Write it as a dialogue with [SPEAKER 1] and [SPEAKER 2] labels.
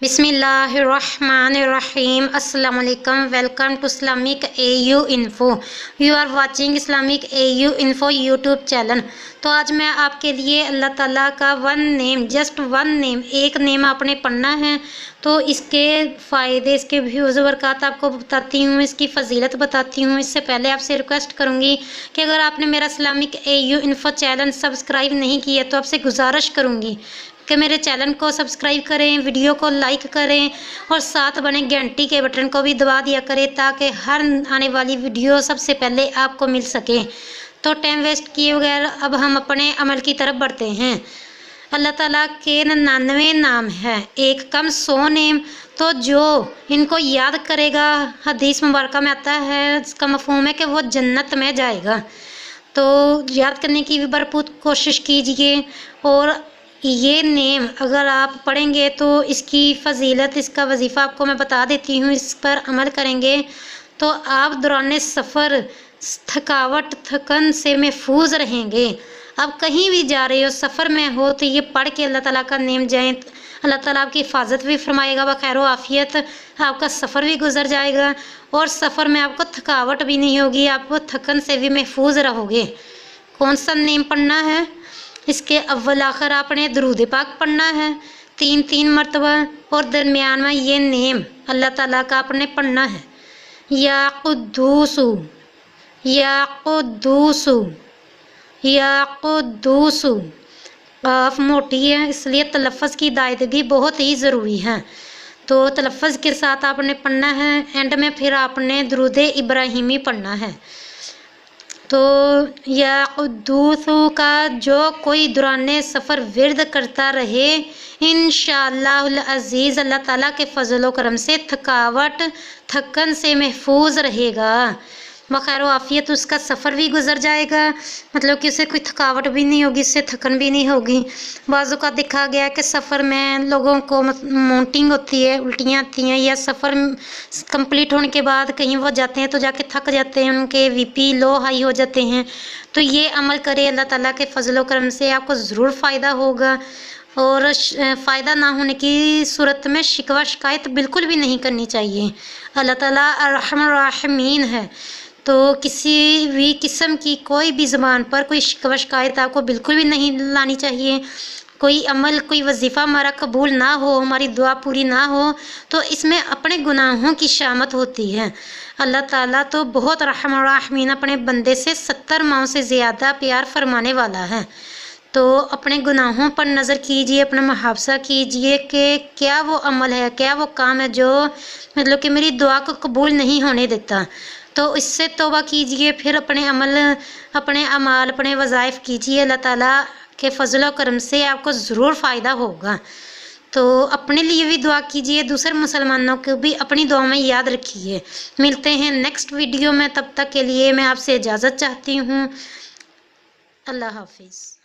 [SPEAKER 1] बिस्मिल्लाहिर्रहमानिर्रहीम। अस्सलाम वालेकुम। Welcome to Islamic AU info. You are watching Islamic AU info YouTube channel. तो आज मैं आपके लिए अल्लाह ताला का one name, just one name, एक नेम आपने पढ़ना है। तो इसके फ़ायदे, इसके व्यूज़ बरकत आपको बताती हूँ, इसकी फ़जीलत बताती हूँ। इससे पहले आपसे रिक्वेस्ट करूँगी कि अगर आपने मेरा Islamic AU info channel subscribe नहीं किया तो आपसे गुजारिश करूँगी कि मेरे चैनल को सब्सक्राइब करें, वीडियो को लाइक करें और साथ बने घंटी के बटन को भी दबा दिया करें ताकि हर आने वाली वीडियो सबसे पहले आपको मिल सके। तो टाइम वेस्ट किए बगैर अब हम अपने अमल की तरफ बढ़ते हैं। अल्लाह ताला के 99 नाम है, एक कम 100 नेम। तो जो इनको याद करेगा, हदीस मुबारक में आता है, इसका मफ़हूम है कि वो जन्नत में जाएगा। तो याद करने की भी भरपूर कोशिश कीजिए। और ये नेम अगर आप पढ़ेंगे तो इसकी फ़जीलत, इसका वजीफ़ा आपको मैं बता देती हूँ। इस पर अमल करेंगे तो आप दौरान सफ़र थकावट, थकन से महफूज रहेंगे। आप कहीं भी जा रहे हो, सफ़र में हो, तो ये पढ़ के अल्लाह ताला का नेम जाएँ, अल्लाह ताला आपकी हिफाजत भी फरमाएगा, बखैर आफ़ियत आपका सफ़र भी गुजर जाएगा और सफ़र में आपको थकावट भी नहीं होगी, आप थकन से भी महफूज रहोगे। कौन सा नेम पढ़ना है? इसके अव्वल आखिर आपने दुरूद पाक पढ़ना है 3-3 मरतबा और दरमियान में ये नेम अल्लाह ताला का आपने पढ़ना है। या कुद्दूसु, या कुद्दूसु, या कुद्दूसु। काफ मोटी है इसलिए तलफ़्फ़ुज़ की हिदायत भी बहुत ही ज़रूरी है। तो तलफ़्फ़ुज़ के साथ आपने पढ़ना है। एंड में फिर आपने दुरूद इब्राहिमी पढ़ना है। तो या कुद्दूसु का जो कोई दौरान सफ़र विर्द करता रहे, इंशाअल्लाहुल अज़ीज़ अल्लाह ताला के फ़ज़ल व करम से थकावट, थकन से महफूज रहेगा, बखैर आफ़ियत उसका सफ़र भी गुजर जाएगा। मतलब कि उसे कोई थकावट भी नहीं होगी, इससे थकन भी नहीं होगी। बाज़ों का देखा गया कि सफ़र में लोगों को मोटिंग होती है, उल्टियाँ आती हैं, या सफ़र कंप्लीट होने के बाद कहीं वो जाते हैं तो जाके थक जाते हैं, उनके BP लो हाई हो जाते हैं। तो ये अमल करें, अल्लाह ताला के फ़ज़ल व करम से आपको ज़रूर फ़ायदा होगा। और फ़ायदा ना होने की सूरत में शिकवा शिकायत बिल्कुल भी नहीं करनी चाहिए। अल्लाह ताला अर्हमुर राहिमीन है, तो किसी भी किस्म की कोई भी ज़बान पर कोई शिकवा शिकायत आपको बिल्कुल भी नहीं लानी चाहिए। कोई अमल, कोई वजीफ़ा हमारा कबूल ना हो, हमारी दुआ पूरी ना हो, तो इसमें अपने गुनाहों की शामत होती है। अल्लाह ताला तो बहुत रहम राहिमीन, अपने बंदे से 70 माओं से ज़्यादा प्यार फरमाने वाला है। तो अपने गुनाहों पर नज़र कीजिए, अपना मुहावजा कीजिए कि क्या वो अमल है, क्या वो काम है जो मतलब कि मेरी दुआ को कबूल नहीं होने देता। तो इससे तौबा कीजिए, फिर अपने अमल, अपने अमाल, अपने वज़ाइफ कीजिए। अल्लाह ताला के फ़ज़ल व करम से आपको ज़रूर फ़ायदा होगा। तो अपने लिए भी दुआ कीजिए, दूसरे मुसलमानों को भी अपनी दुआ में याद रखिए। मिलते हैं नेक्स्ट वीडियो में, तब तक के लिए मैं आपसे इजाज़त चाहती हूँ। अल्लाह हाफिज़।